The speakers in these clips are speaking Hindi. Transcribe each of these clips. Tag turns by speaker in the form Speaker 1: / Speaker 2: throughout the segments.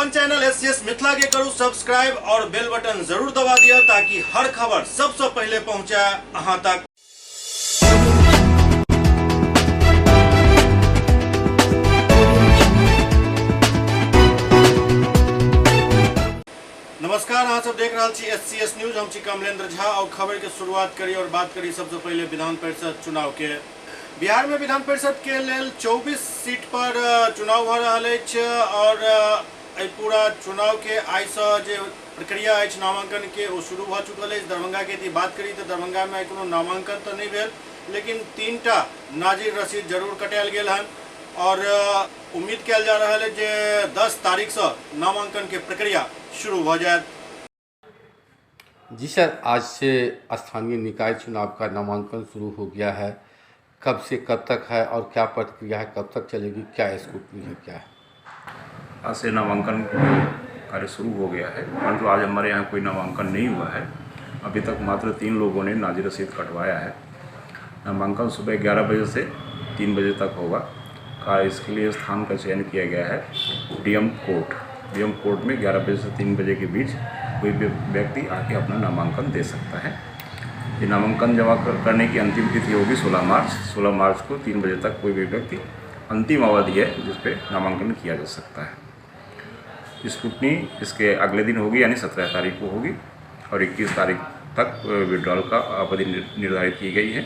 Speaker 1: अपन चैनल एससीएस मिथिला के करू सब्सक्राइब और बेल बटन जरूर दबा दिया ताकि हर खबर सबसे पहले पहुंचे अहां तक। नमस्कार, अहाँ सब देख रहा छी एससीएस न्यूज। हम छी कमलेंद्र झा और खबर के शुरुआत करी और बात करी सबसे पहले विधान परिषद चुनाव के। बिहार में विधान परिषद के लेल 24 सीट पर चुनाव भ रहल अछि और पूरा चुनाव के आइ से जे प्रक्रिया अछि नामांकन के ओ शुरू भ चुकल अछि। दरभंगा के यदि बात करी तो दरभंगा में कोनो नामांकन तो नहीं भेल, लेकिन 3टा नाजिर रसीद जरूर कटायल गेल हन और उम्मीद कयल जा रहल है जे 10 तारीख से नामांकन के प्रक्रिया शुरू हो जाए।
Speaker 2: जी सर, आज से स्थानीय निकाय चुनाव का नामांकन शुरू हो गया है। कब से कब तक है और क्या प्रक्रिया है, कब तक चलेगी, क्या स्कूटी है, क्या है?
Speaker 3: आज से नामांकन कार्य शुरू हो गया है, परंतु आज हमारे यहाँ कोई नामांकन नहीं हुआ है। अभी तक मात्र 3 लोगों ने नाजिर रसीद कटवाया है। नामांकन सुबह 11 बजे से 3 बजे तक होगा। इसके लिए स्थान का चयन किया गया है डीएम कोर्ट में 11 बजे से 3 बजे के बीच कोई भी व्यक्ति आके अपना नामांकन दे सकता है। ये नामांकन जमा करने की अंतिम तिथि होगी 16 मार्च को 3 बजे तक कोई भी व्यक्ति, अंतिम अवधि है जिस पे नामांकन किया जा सकता है। स्क्रूटनी इसके अगले दिन होगी, यानी 17 तारीख को होगी और 21 तारीख तक विड्रॉल का अवधि निर्धारित की गई है।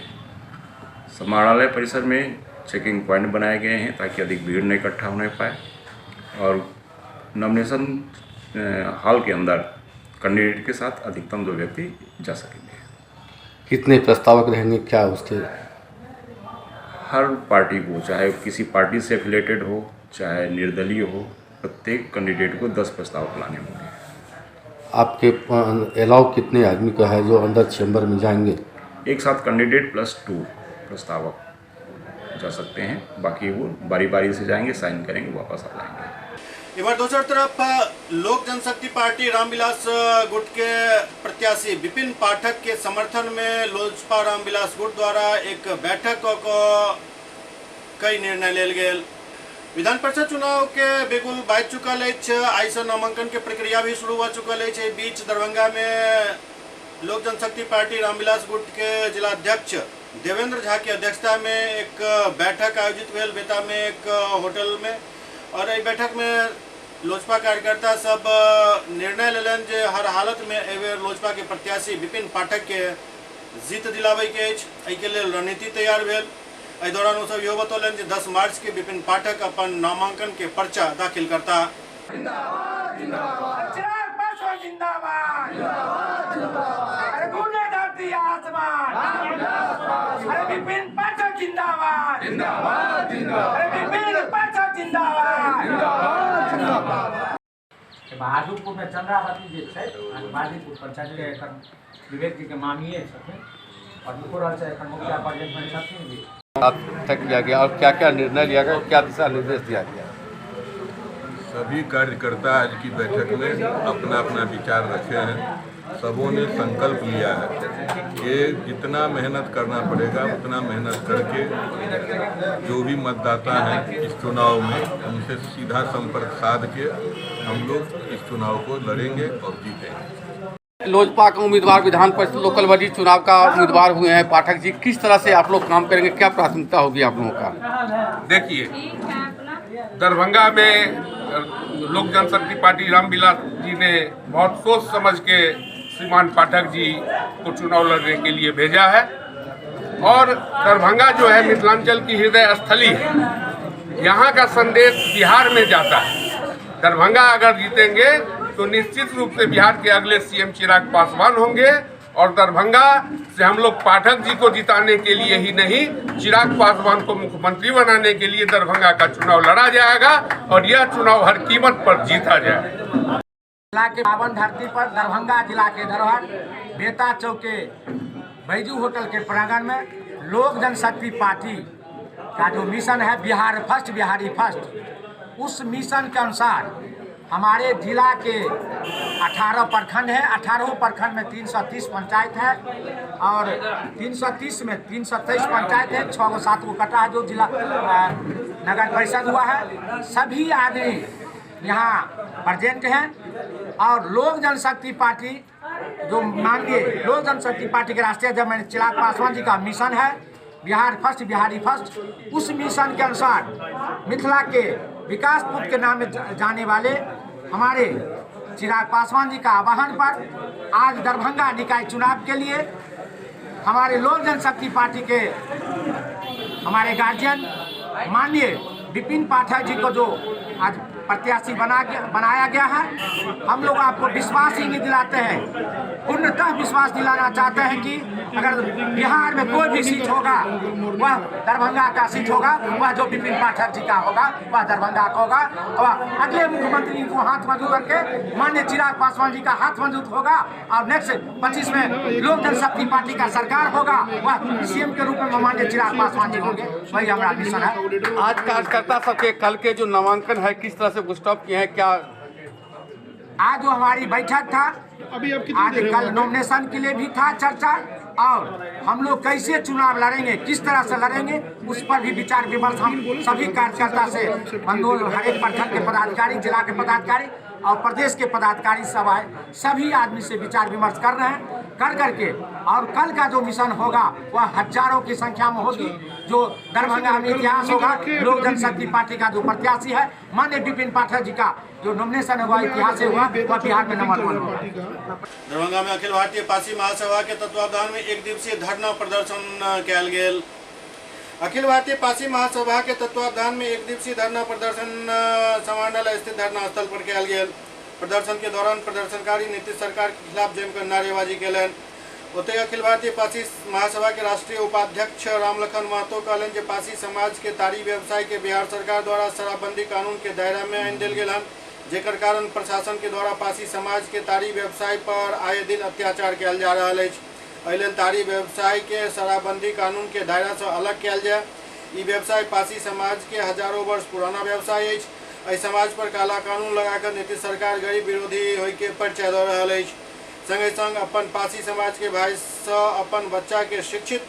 Speaker 3: समाहरणालय परिसर में चेकिंग पॉइंट बनाए गए हैं ताकि अधिक भीड़ न इकट्ठा होने पाए और नॉमिनेशन हॉल के अंदर कैंडिडेट के साथ अधिकतम 2 व्यक्ति जा सकेंगे।
Speaker 2: कितने प्रस्तावक रहेंगे, क्या उसके?
Speaker 3: हर पार्टी को, चाहे किसी पार्टी से एफिलेटेड हो चाहे निर्दलीय हो, प्रत्येक कैंडिडेट को 10 प्रस्तावक लाने होंगे।
Speaker 2: आपके अलाउ कितने आदमी का है जो अंदर चैम्बर में जाएंगे?
Speaker 3: एक साथ कैंडिडेट प्लस 2 प्रस्तावक जा सकते हैं। बाकी वो बारी बारी से जाएंगे, साइन करेंगे, वापस आ जाएंगे।
Speaker 1: इधर दूसरी तरफ लोक जनशक्ति पार्टी रामविलास गुट के प्रत्याशी विपिन पाठक के समर्थन में लोजपा रामविलास गुट द्वारा एक बैठक को कई निर्णय लेल गेल। विधान परिषद चुनाव के बिगुल बाजि चुकल अछि। आई से नामांकन के प्रक्रिया भी शुरू हो चुकल अछि। बीच दरभंगा में लोक जनशक्ति पार्टी रामविलास गुट के जिला अध्यक्ष देवेंद्र झा की अध्यक्षता में एक बैठक आयोजित भेल बेता में एक होटल में, और इस बैठक में लोजपा कार्यकर्ता सब निर्णय लेलन जे हर हालत में एबेर लोजपा के प्रत्याशी विपिन पाठक के जीत दिलावे के अछि। एहि के लेल रणनीति तैयार भेल। एहि दौरान वो सब इहो बतौलन जे 10 मार्च के विपिन पाठक अपन नामांकन के पर्चा दाखिल करता।
Speaker 4: जिंदाबाद जिंदाबाद जिंदाबाद अरे गुने धरती आसमान, अरे विपिन पाठक जिंदाबाद जिंदाबाद जिंदाबाद, अरे विपिन पाठक जिंदाबाद जिंदाबाद जिंदाबाद।
Speaker 5: बहादुरपुर में चंद्रावती जी छै, बहादुरपुर पंचायत के एकर विवेक जी के मामिए छथिन और मुखर से एकर मुखिया प्रेजेंट में छथिन भी।
Speaker 2: अब तक किया गया और क्या क्या निर्णय लिया गया, क्या दिशा निर्देश दिया गया?
Speaker 6: सभी कार्यकर्ता आज की बैठक में अपना अपना विचार रखे हैं। सबों ने संकल्प लिया है कि जितना मेहनत करना पड़ेगा उतना मेहनत करके जो भी मतदाता हैं इस चुनाव में उनसे सीधा संपर्क साध के हम लोग इस चुनाव को लड़ेंगे और जीतेंगे।
Speaker 2: लोजपा का उम्मीदवार विधान परिषद लोकल बॉडी चुनाव का उम्मीदवार हुए हैं पाठक जी, किस तरह से आप लोग काम करेंगे, क्या प्राथमिकता होगी आप लोगों का?
Speaker 7: देखिए, दरभंगा में लोक जनशक्ति पार्टी रामविलास जी ने बहुत सोच समझ के श्रीमान पाठक जी को चुनाव लड़ने के लिए भेजा है और दरभंगा जो है मिथिलांचल की हृदय स्थली है। यहाँ का संदेश बिहार में जाता है। दरभंगा अगर जीतेंगे तो निश्चित रूप से बिहार के अगले सीएम चिराग पासवान होंगे और दरभंगा से हम लोग पाठक जी को जिताने के लिए ही नहीं, चिराग पासवान को मुख्यमंत्री बनाने के लिए दरभंगा का चुनाव लड़ा जाएगा और यह चुनाव हर कीमत पर जीता जाएगा।
Speaker 5: जिला के पावन धरती पर दरभंगा जिला के धरोहर बेता चौक के बैजू होटल के प्रांगण में लोक जनशक्ति पार्टी का जो मिशन है बिहार फर्स्ट बिहारी फर्स्ट, उस मिशन के अनुसार हमारे जिला के 18 प्रखंड हैं। 18 प्रखंड में 330 पंचायत है और 330 में 323 पंचायत है, 6-7 कटा है जो जिला नगर परिषद हुआ है। सभी आदमी यहाँ प्रेजेंट हैं। और लोक जनशक्ति पार्टी जो माननीय लोक जनशक्ति पार्टी के राष्ट्रीय अध्यक्ष चिराग पासवान जी का मिशन है बिहार फर्स्ट बिहारी फर्स्ट, उस मिशन के अनुसार मिथिला के विकास पुत्र के नाम में जाने वाले हमारे चिराग पासवान जी का आह्वान पर आज दरभंगा निकाय चुनाव के लिए हमारे लोक जनशक्ति पार्टी के हमारे गार्जियन माननीय विपिन पाठक जी को जो आज प्रत्याशी बनाया गया है, हम लोग आपको विश्वास ही नहीं दिलाते हैं, पूर्णतः विश्वास दिलाना चाहते हैं कि अगर बिहार में कोई भी सीट होगा वह दरभंगा का सीट होगा, वह जो विपिन पाठक जी का होगा वह दरभंगा का होगा। और अगले मुख्यमंत्री को हाथ मजबूत करके माननीय चिराग पासवान जी का हाथ मजबूत होगा और नेक्स्ट 25 में लोक जनशक्ति पार्टी का सरकार होगा, वह सीएम के रूप में माननीय चिराग पासवान जी होंगे, वही हमारा मिशन है।
Speaker 2: आज कार्यकर्ता सबके कल के जो नामांकन है किस तरह से स्टॉप किए हैं, क्या
Speaker 5: आज जो हमारी बैठक था, आज कल नॉमिनेशन के लिए भी था चर्चा, और हम लोग कैसे चुनाव लड़ेंगे, किस तरह से लड़ेंगे, उस पर भी विचार विमर्श हम सभी कार्यकर्ता से बंदोल हर एक प्रखंड के पदाधिकारी, जिला के पदाधिकारी और प्रदेश के पदाधिकारी सब आए, सभी आदमी से विचार विमर्श कर रहे हैं, कर करके और कल का जो मिशन होगा वह हजारों की संख्या में होगी। जो दरभंगा में इतिहास होगा, लोक जनशक्ति पार्टी का जो प्रत्याशी है माननीय विपिन पाठक जी का जो नॉमिनेशन हुआ इतिहास से हुआ, वह बिहार में नंबर 1 होगा।
Speaker 1: दरभंगा में अखिल भारतीय पासी महासभा के तत्वावधान में एक दिवसीय धरना प्रदर्शन कयल गेल। अखिल भारतीय पासी महासभा के तत्वावधान में एक दिवसीय धरना प्रदर्शन समाहरणालय स्थित धरना स्थल पर कयल गेल। प्रदर्शन के दौरान प्रदर्शनकारी नीतीश सरकार के खिलाफ जमकर नारेबाजी कयलनि। ओतहि अखिल भारतीय पासी महासभा के राष्ट्रीय उपाध्यक्ष रामलखन महतो कहलनि जे पासी समाज के तारी व्यवसाय के बिहार सरकार द्वारा शराबबंदी कानून के दायरा में आनि देल गेल हन, जेकर कारण प्रशासन के द्वारा पासी समाज के तारी व्यवसाय पर आए दिन अत्याचार कयल जा रहल अछि। एहि लेल तारी व्यवसाय के शराबबंदी कानून के दायरा से अलग कयल जाय। ई व्यवसाय पासी समाज के हजारों वर्ष पुराना व्यवसाय अछि। एहि समाज पर काला कानून लगाकर नीतीश सरकार गरीब विरोधी होय के परिचय दऽ रहल अछि। संगे संग अपन पासी समाज के भाई से अपन बच्चा के शिक्षित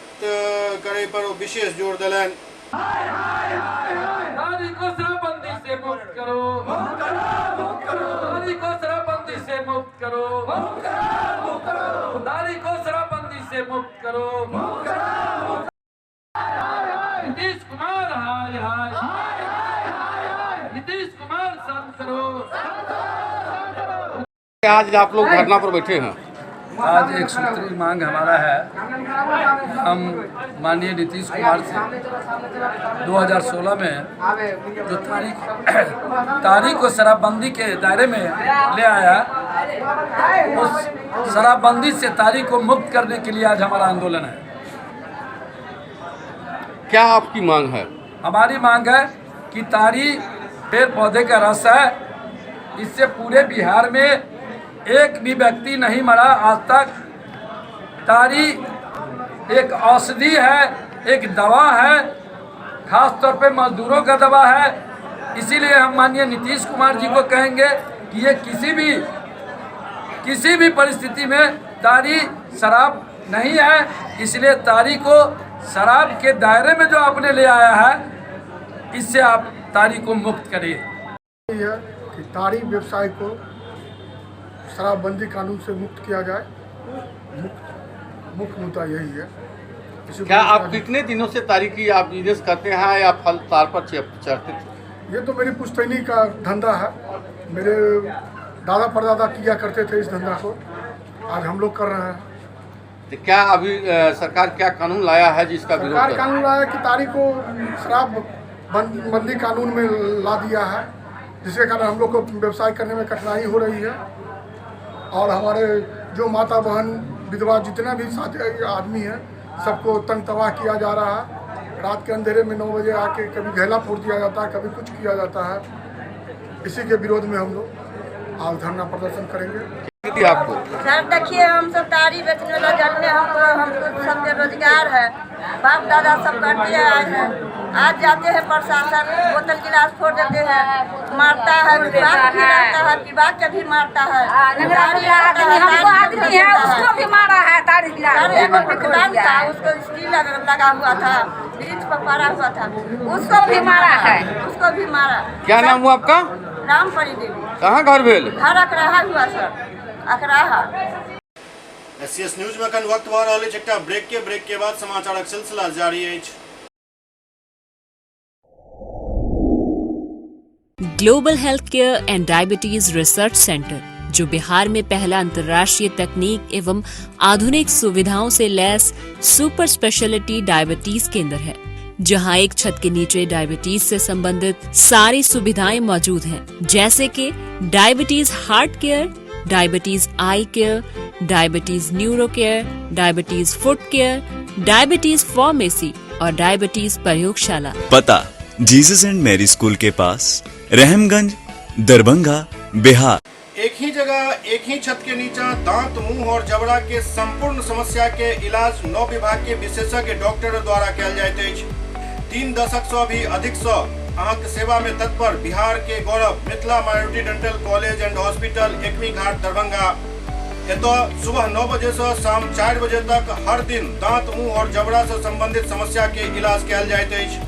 Speaker 1: करे पर विशेष जोर देलनि।
Speaker 8: नारी को शराबबंदी से मुक्त करो, नारी को शराबबंदी से मुक्त करो, नारी को शराबबंदी से मुक्त करो। नीतीश कुमार हाय हाय, नीतीश कुमार शांत करो।
Speaker 2: आज आप लोग धरना पर बैठे हैं,
Speaker 9: आज एक सूत्री मांग हमारा है, हम माननीय नीतीश कुमार से 2016 में जो तारीख को शराबबंदी के दायरे में ले आया, उस शराबबंदी से तारीख को मुक्त करने के लिए आज हमारा आंदोलन है।
Speaker 2: क्या आपकी मांग है?
Speaker 9: हमारी मांग है कि तारी पेड़ पौधे का रस है, इससे पूरे बिहार में एक भी व्यक्ति नहीं मरा आज तक। तारी एक औषधि है, एक दवा है, खास तौर पे मजदूरों का दवा है। इसीलिए हम माननीय नीतीश कुमार जी को कहेंगे कि ये किसी भी परिस्थिति में तारी शराब नहीं है, इसलिए तारी को शराब के दायरे में जो आपने ले आया है, इससे आप तारी को मुक्त करिए।
Speaker 10: कि तारी व्यवसाय को शराबबंदी कानून से मुक्त किया जाए, मुख्य मुद्दा यही है।
Speaker 2: क्या आप कितने दिनों से तारी की आप बिजनेस करते हैं या फल तार पर चढ़ते थे?
Speaker 10: ये तो मेरी पुश्तैनी का धंधा है, मेरे दादा परदादा किया करते थे इस धंधा को, आज हम लोग कर रहे हैं।
Speaker 2: तो क्या अभी सरकार क्या कानून लाया है जिसका विरोध?
Speaker 10: सरकार कानून लाया कि तारी को शराब बंदी कानून में ला दिया है, जिसके कारण हम लोग को व्यवसाय करने में कठिनाई हो रही है। और हमारे जो माता बहन विधवा जितने भी साथी आदमी हैं, सबको तंग तबाह किया जा रहा है। रात के अंधेरे में 9 बजे आके कभी घेला फोड़ दिया जाता है, कभी कुछ किया जाता है। इसी के विरोध में हम लोग आज धरना प्रदर्शन करेंगे।
Speaker 2: आपको
Speaker 11: सर देखिए, हम सब तारी बेचने वाला जन्मे, हमको सबके रोजगार है, बाप दादा सब करते आए हैं। आज जाते हैं प्रशासन, बोतल गिलास फोड़ देते हैं, मारता है, विवाह भी रहता है, विवाह के भी मारता है। आदमी है उसको भी मारा है, तारी विकलांग था, उसको स्टील लगा हुआ था, ब्रिज पर पड़ा हुआ था, उसको भी मारा है, उसको भी मारा।
Speaker 2: क्या नाम हुआ आपका?
Speaker 11: रामपरी देवी।
Speaker 2: कहाँ घर भेल?
Speaker 11: घर अकराहा हुआ सर, अकराहा।
Speaker 1: एससीएस न्यूज में अखन वक्त भऽ रहल अछि एकटा ब्रेक के बाद समाचारक सिलसिला जारी अछि।
Speaker 12: Global health care and diabetes research centre, जो बिहार में पहला अंतर्राष्ट्रीय तकनीक एवं आधुनिक सुविधाओं से लैस सुपर स्पेशलिटी डायबिटीज केंद्र है, जहां एक छत के नीचे डायबिटीज से संबंधित सारी सुविधाएं मौजूद हैं, जैसे कि diabetes heart care, diabetes eye care, diabetes neuro care, diabetes foot care, diabetes pharmacy और डायबिटीज प्रयोगशाला।
Speaker 13: पता जीसस एंड मैरी स्कूल के पास, रहमगंज, दरभंगा, बिहार।
Speaker 1: एक ही जगह एक ही छत के नीचे दांत, मुंह और जबड़ा के संपूर्ण समस्या के इलाज 9 विभाग के विशेषज्ञ डॉक्टर द्वारा कयल जाइत अछि। 3 दशक से भी अधिक से अहाँक सेवा में तत्पर बिहार के गौरव Mithila minority dental college and hospital, Ekmi Ghat, Darbhanga. एतो सुबह 9 बजे से शाम 4 बजे तक हर दिन दांत, मुंह और जबड़ा से संबंधित समस्या के इलाज कयल जाइत अछि।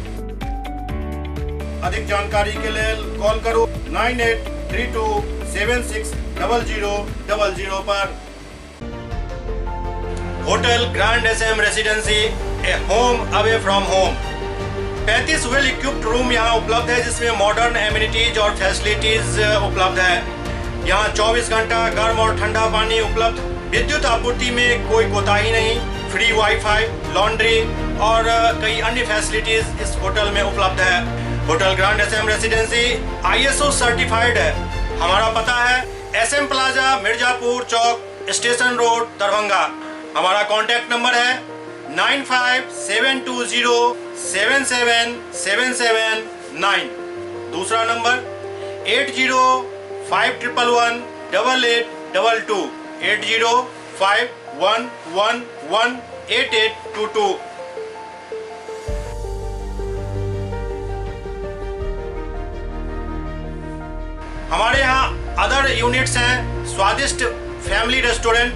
Speaker 1: अधिक जानकारी के लिए कॉल करो 9832 760000 पर। Hotel grand SM residency, a home away from home. 35 well equipped room यहाँ उपलब्ध है, जिसमें मॉडर्न एमिनिटीज और फैसिलिटीज उपलब्ध है। यहाँ 24 घंटा गर्म और ठंडा पानी उपलब्ध। विद्युत आपूर्ति में कोई कोताही नहीं। फ्री वाईफाई, लॉन्ड्री और कई अन्य फैसिलिटीज इस होटल में उपलब्ध है। Hotel grand SM residency ISO certified है। हमारा पता है SM प्लाजा, मिर्जापुर चौक, स्टेशन रोड, दरभंगा। हमारा कॉन्टैक्ट नंबर है 9572077779। दूसरा नंबर 8051118822, 8051118822। हमारे यहाँ अदर यूनिट्स हैं, स्वादिष्ट family restaurant,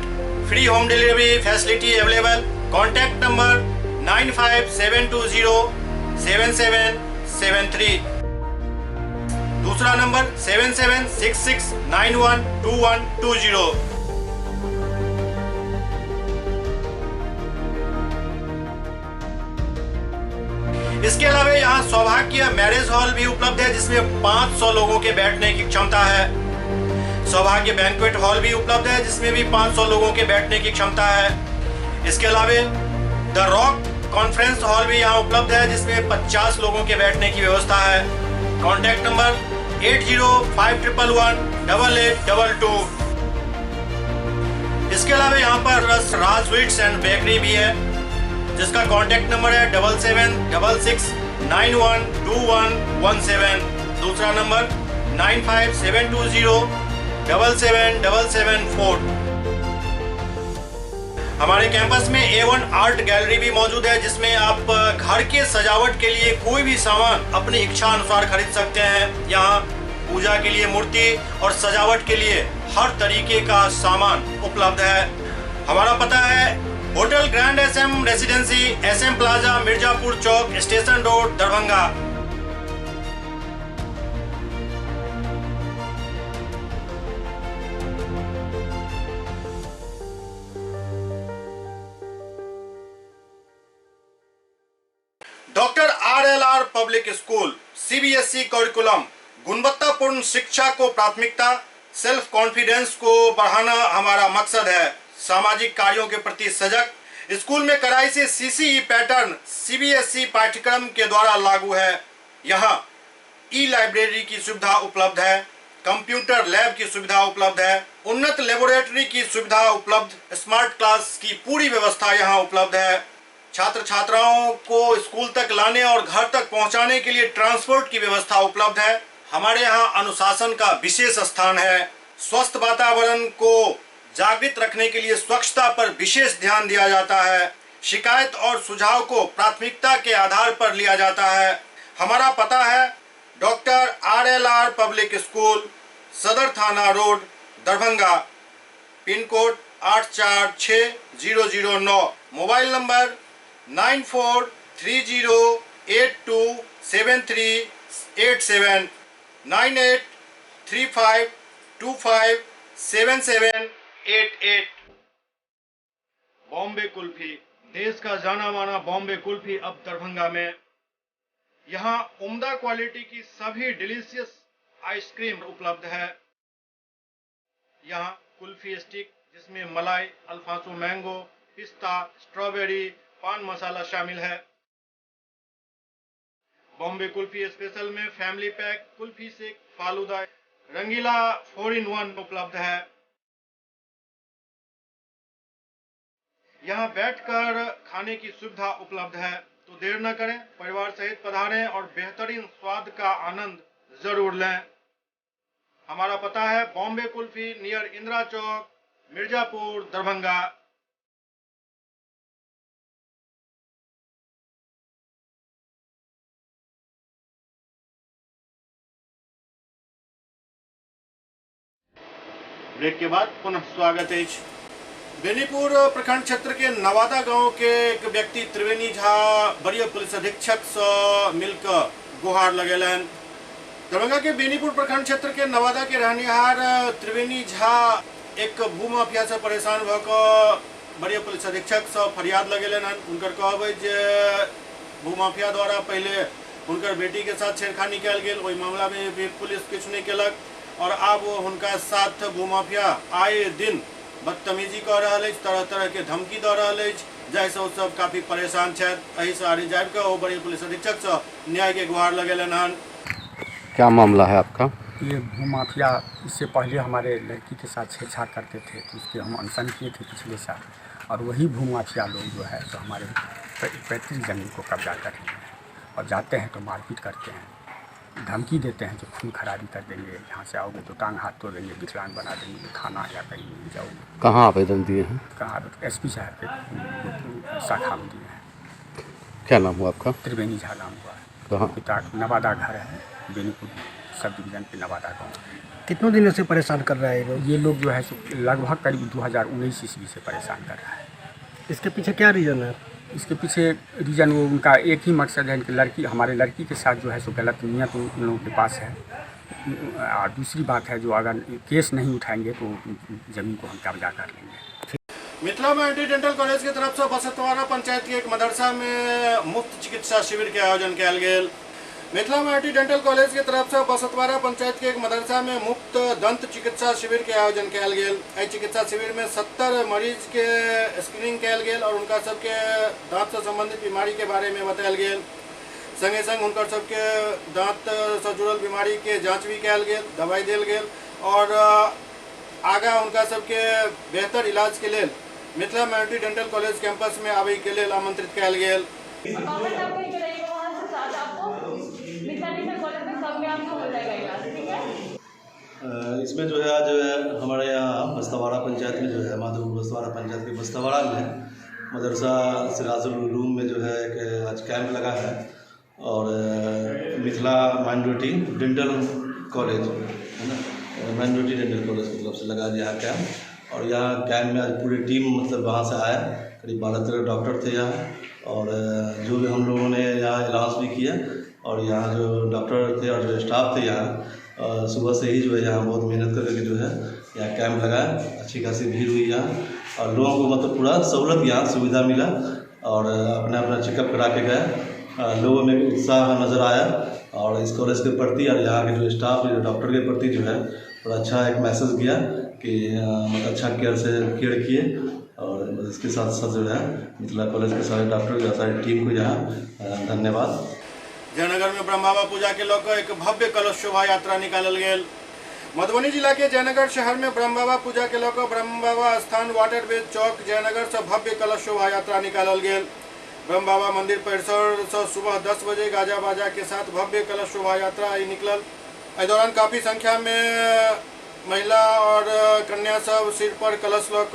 Speaker 1: free home delivery facility available. Contact number 9572077773। दूसरा नंबर 7766912120। इसके अलावा यहाँ सौभाग्य मैरिज हॉल भी उपलब्ध है, जिसमें 500 लोगों के बैठने की क्षमता है। सौभाग्य बैंक्वेट हॉल भी उपलब्ध है, जिसमें भी 500 लोगों के बैठने की क्षमता है। इसके अलावा द रॉक कॉन्फ्रेंस हॉल भी यहाँ उपलब्ध है, जिसमें 50 लोगों के बैठने की व्यवस्था है। Contact number 8051118822। इसके अलावा यहाँ पर राज स्वीट्स एंड बेकरी भी है, जिसका कॉन्टैक्ट नंबर है 7766912117। दूसरा नंबर 9572077774। हमारे कैंपस में A1 आर्ट गैलरी भी मौजूद है, जिसमें आप घर के सजावट के लिए कोई भी सामान अपनी इच्छा अनुसार खरीद सकते हैं। यहाँ पूजा के लिए मूर्ति और सजावट के लिए हर तरीके का सामान उपलब्ध है। हमारा पता है hotel grand SM residency, SM plaza, Mirzapur चौक, station road, Darbhanga. Doctor RLR public school, CBSE curriculum, गुणवत्तापूर्ण शिक्षा को प्राथमिकता, सेल्फ कॉन्फिडेंस को बढ़ाना हमारा मकसद है। सामाजिक कार्यों के प्रति सजग। स्कूल में कड़ाई से CCE पैटर्न CBSE पाठ्यक्रम के द्वारा लागू है। यहाँ लाइब्रेरी की सुविधा उपलब्ध है, कंप्यूटर लैब की सुविधा उपलब्ध है, उन्नत लेबोरेटरी की सुविधा उपलब्ध, स्मार्ट क्लास की पूरी व्यवस्था यहाँ उपलब्ध है। छात्र छात्राओं को स्कूल तक लाने और घर तक पहुँचाने के लिए ट्रांसपोर्ट की व्यवस्था उपलब्ध है। हमारे यहाँ अनुशासन का विशेष स्थान है। स्वस्थ वातावरण को जागृत रखने के लिए स्वच्छता पर विशेष ध्यान दिया जाता है। शिकायत और सुझाव को प्राथमिकता के आधार पर लिया जाता है। हमारा पता है डॉक्टर RLR पब्लिक स्कूल, सदर थाना road, Darbhanga. Pin code 846009। Mobile number 9430827387, 35257788। Bombay kulfi, देश का जाना माना बॉम्बे कुल्फी अब दरभंगा में। यहाँ उम्दा क्वालिटी की सभी डिलीशियस आइसक्रीम उपलब्ध है। यहाँ कुल्फी स्टिक जिसमें मलाई, अल्फांसो मैंगो, पिस्ता, स्ट्रॉबेरी, पान मसाला शामिल है। बॉम्बे कुल्फी स्पेशल में फैमिली पैक, कुल्फी सेक, फालूदा, रंगीला 4-in-1 उपलब्ध है। यहाँ बैठकर खाने की सुविधा उपलब्ध है, तो देर न करें, परिवार सहित पधारें और बेहतरीन स्वाद का आनंद जरूर लें। हमारा पता है बॉम्बे कुल्फी नियर इंदिरा चौक, मिर्जापुर, दरभंगा। ब्रेक के बाद पुनः स्वागत है। बेनीपुर प्रखंड क्षेत्र के नवादा गांव के एक व्यक्ति त्रिवेणी झा वरीय पुलिस अधीक्षक से मिलकर गुहार लगेलन। दरभंगा के बेनीपुर प्रखंड क्षेत्र के नवादा के रहनिहार त्रिवेणी झा एक भूमाफिया से परेशान होकर वरीय पुलिस अधीक्षक से फरियाद लगेलन। उनकर कहबै जे भूमाफिया द्वारा पहले उनकर बेटी के साथ छेड़खानी कयल गेल, ओहि मामला में भी पुलिस किछु नहीं केलक और अब उनका साथ भूमाफिया आए दिन बदतमीजी कर रहा है, तरह तरह के धमकी दे रहा है, जैसे वो सब काफी परेशान है। यही से रिजाइव कर वो बड़ी पुलिस अधीक्षक से न्याय के गुहार लगेलन हन।
Speaker 2: क्या मामला है आपका?
Speaker 5: ये भूमाफिया इससे पहले हमारे लड़की के साथ छेड़छाड़ करते थे, तो उसके हम अनशन किए थे पिछले साल, और वही भूमाफिया लोग जो है तो हमारे पैतृक जमीन को कब्जा कर लिए हैं और जाते हैं तो मारपीट करते हैं, धमकी देते हैं कि खून खराबी कर देंगे, यहाँ से आओगे तो टांग हाथ तोड़ देंगे, विकलांग बना देंगे, खाना या कहीं नहीं जाओगे।
Speaker 2: कहाँ आवेदन दिए हैं?
Speaker 5: कहाँ SP साहब के शाखा में दिए हैं।
Speaker 2: क्या नाम हुआ आपका?
Speaker 5: त्रिवेणी झा नाम हुआ है।
Speaker 2: कहाँ?
Speaker 5: पिता नवादा घर है, बेनीपुर सब डिवीजन पे नवादा गाँव।
Speaker 10: कितनों दिनों से परेशान कर रहा है
Speaker 5: ये लोग जो है लगभग करीब 2019 ईस्वी से परेशान कर रहा है।
Speaker 10: इसके पीछे क्या रीज़न है?
Speaker 5: इसके पीछे रीज़न वो उनका एक ही मकसद है कि लड़की, हमारे लड़की के साथ जो है सो गलत नीयत उन लोगों के पास है। और दूसरी बात है जो अगर केस नहीं उठाएंगे तो ज़मीन को हम कब्जा कर लेंगे।
Speaker 1: मिथिला में एंटी डेंटल कॉलेज की तरफ से बसतवारा पंचायत के एक मदरसा में मुफ्त चिकित्सा शिविर के आयोजन किया गेल। मिथिला में एंटी डेंटल कॉलेज की तरफ से बसतवारा पंचायत के एक मदरसा में मुफ्त दंत चिकित्सा शिविर के आयोजन किया गेल। एहि चिकित्सा शिविर में 70 मरीज के स्क्रीनिंग किया गेल और उनका सबके दांत से संबंधित बीमारी के बारे में बतायल गेल। संगे संग उनकर सबके दांत से जुड़ल बीमारी के जांच भी किया गेल, दवाई दिल गेल और आगा उनका सबके बेहतर इलाज के लिए मिथिला में एंटी डेंटल कॉलेज कैंपस में आवे के लिए आमंत्रित किया गेल।
Speaker 14: इसमें जो है आज हमारे यहाँ बस्तवाड़ा पंचायत में जो है माधोपुर बस्तवाड़ा पंचायत के बस्तवाड़ा में मदरसा सिराजुल उलूम में जो है एक आज कैंप लगा है और मिथिला माइनॉरिटी डेंटल कॉलेज है ना, माइनॉरिटी डेंटल कॉलेज की तरफ से लगा दिया है कैंप। और यहाँ कैंप में आज पूरी टीम मतलब वहाँ से आया, करीब 12-13 डॉक्टर थे यहाँ और जो भी हम लोगों ने यहाँ इलाज भी किया और यहाँ जो डॉक्टर थे और जो स्टाफ थे यहाँ सुबह से ही जो है यहाँ बहुत मेहनत करके जो है यहाँ कैंप लगाया, अच्छी खासी भीड़ हुई यहाँ और लोगों को मतलब पूरा सहूलत यहाँ सुविधा मिला और अपना अपना चेकअप करा के गए। लोगों में उत्साह नज़र आया और इस कॉलेज के प्रति और यहाँ के जो स्टाफ डॉक्टर के प्रति जो है बड़ा अच्छा एक मैसेज गया कि मतलब अच्छा केयर किए और इसके साथ साथ जो है मिथिला कॉलेज के सारे डॉक्टर या सारी टीम को यहाँ धन्यवाद।
Speaker 1: जयनगर में ब्रह्म बाबा पूजा के लौक एक भव्य कलश शोभा यात्रा निकालल गेल। मधुबनी जिला के जयनगर शहर में ब्रह्म बाबा पूजा के लौक ब्रह्म बाबा स्थान वाटरवेज चौक जयनगर से भव्य कलश शोभा यात्रा निकालल गेल। ब्रह्म बाबा मंदिर परिसर से सुबह 10 बजे गाजा बाजा के साथ भव्य कलश शोभा यात्रा निकलल। इस दौरान काफ़ी संख्या में महिला और कन्या सब सिर पर कलश लौक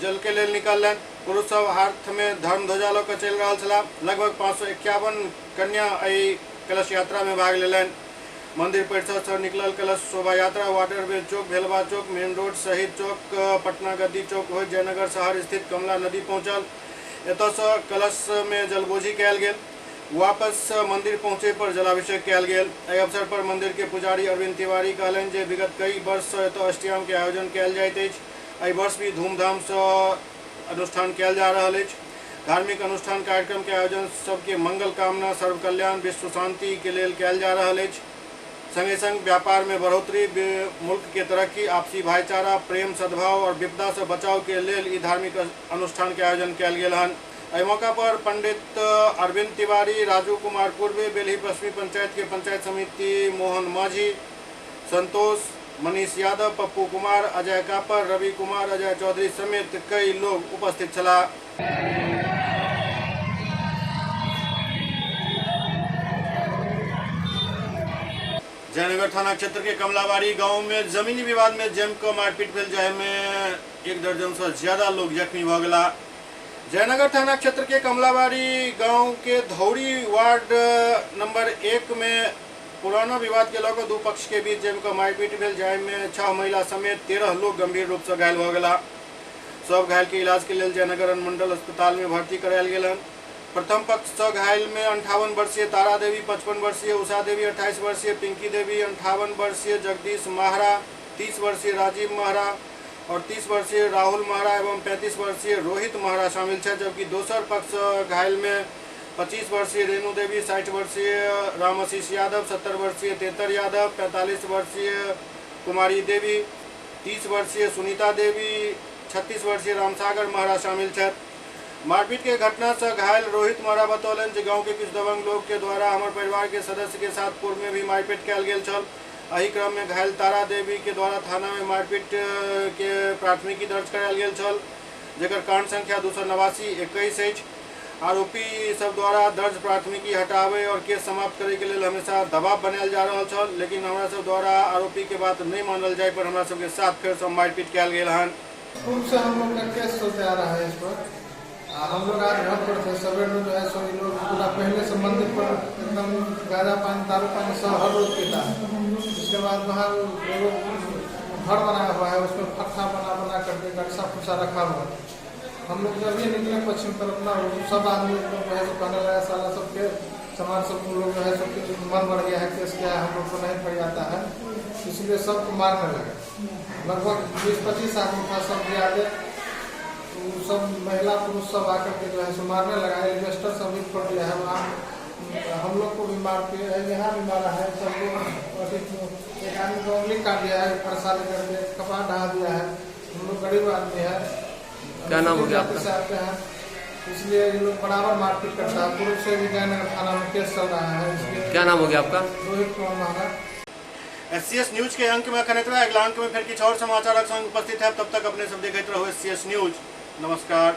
Speaker 1: जल के लेल निकलन। पुरुष सब हाथ में धर्म ध्वजा लऽ कऽ चलि रहल छलाह। लगभग 551 कन्या एहि कलश यात्रा में भाग लेलन। मंदिर परिसर से निकलल कलश शोभा यात्रा वाटरवेज चौक, भेलवा चौक, मेन रोड, शहीद चौक, पटना गद्दी चौक होइत जयनगर शहर स्थित कमला नदी पहुँचल। एतऽ से कलश में जलबोझी कयल गेल। वापस मंदिर पहुँचे पर जलाभिषेक कयल गेल। एहि अवसर पर मंदिर के पुजारी अरविंद तिवारी कहलनि जे विगत कई वर्ष सँ एतय अष्टयाम के आयोजन कयल जाइत अछि। एहि वर्ष भी धूमधाम सँ अनुष्ठान कयल जा रहल अछि। धार्मिक अनुष्ठान कार्यक्रम के आयोजन सबके मंगल कामना, सर्व कल्याण, विश्व शांति के लेल कयल जा रहल अछि। संगे संग व्यापार में बढ़ोतरी, मुल्क के तरक्की, आपसी भाईचारा, प्रेम, सद्भाव और विपदा से बचाव के लेल ई धार्मिक अनुष्ठान के आयोजन कयल गेल हन। एहि मौका पर पंडित अरविंद तिवारी, राजू कुमार पूर्वे, बेलही पश्चिमी पंचायत के पंचायत समिति मोहन माझी, संतोष, मनीष यादव, पप्पू कुमार, अजय कापर, रवि कुमार, अजय चौधरी समेत कई लोग उपस्थित छला। जयनगर थाना क्षेत्र के कमलाबाड़ी गांव में जमीनी विवाद में जम के मारपीट भेल, जाय में 1 दर्जन से ज्यादा लोग जख्मी भ गेला। जयनगर थाना क्षेत्र के कमलाबाड़ी गांव के धौरी वार्ड नंबर 1 में पुराना विवाद के लऽ कऽ दू पक्ष के बीच जम के मारपीट भेल, जाय में 6 महिला समेत 13 लोग गंभीर रूप से घायल भ गेला। सब घायल के इलाज के लिए जयनगर अनुमंडल अस्पताल में भर्ती करायल गेल। प्रथम पक्ष से घायल में 58 वर्षीय तारा देवी, 55 वर्षीय उषा देवी, 28 वर्षीय पिंकी देवी, 58 वर्षीय जगदीश महारा, 30 वर्षीय राजीव महारा और 30 वर्षीय राहुल महारा एवं 35 वर्षीय रोहित महारा शामिल है। जबकि दोसर पक्ष घायल में 25 वर्षीय रेणु देवी, 60 वर्षीय रामाशीष यादव, 70 वर्षीय तेतर यादव, 45 वर्षीय कुमारी देवी, 30 वर्षीय सुनीता देवी, 36 वर्षीय रामसागर महारा शामिल है। मारपीट के घटना से घायल रोहित महारा बतौलन जे गांव के कुछ दबंग लोग के द्वारा हमारे परिवार के सदस्य के साथ पूर्व में भी मारपीट कयल गेल छल। एहि क्रम में घायल तारा देवी के द्वारा थाना में मारपीट के प्राथमिकी दर्ज करायल गेल छल, जेकर कांड संख्या 289-21 अछि। आरोपी सब द्वारा दर्ज प्राथमिकी हटावे और केस समाप्त करे के लिए हमेशा दबाव बनायल जा रहा छल, लेकिन हमरा सब द्वारा आरोपी के बात नहीं मानल जाए पर हमरा सब के साथ फिर से मारपीट कयल गेल हन।
Speaker 10: पूर्व से हम लोग का केस चलते आ रहा है इस पर। हम लोग आज घर पर थे, सवेर में जो है सो लोग पूरा पहले से मंदिर पर एकदम गाजा पानी, दारू पानी सब हर रोज पीता है। उसके बाद वहाँ घर बनाया हुआ है, उसमें फट्टा बना करके गटसा फुसा रखा हुआ है। हम लोग जब ये निकले पश्चिम तरफ ना, सब आदमी जो है सो कहने लगा साला सबके सामान सब लोग जो है सो मन बढ़ गया है, केस क्या है हम लोग को नहीं पड़ जाता है, इसलिए सबको मारने लगे। लगभग 20-25 आदमी था, सब भी आगे सब महिला पुरुष सब आकर के जो है सो मारने लगा। इन्वेस्टर सब भी पड़ गया है, वहाँ हम लोग को भी मारते हैं, यहाँ भी मारा है सबको। एक आदमी को उंगली काट दिया है, फरसा लेकर के कपड़ा ढहा दिया है। हम लोग गरीब आदमी है,
Speaker 15: क्या नाम हो गया आपका?
Speaker 10: आते हैं, इसलिए ये लोग बराबर मारपीट करता है। पूर्व से भी जयनगर थाना में केस चल रहा है, इसलिए।
Speaker 15: क्या नाम हो गया आपका?
Speaker 10: रोहित कुमार महारा।
Speaker 1: SCS न्यूज के अंक में खनेतरा अगला अंक में फिर कुछ और समाचार संग उपस्थित है। तब तक अपने सब देखते रहो SCS न्यूज। नमस्कार।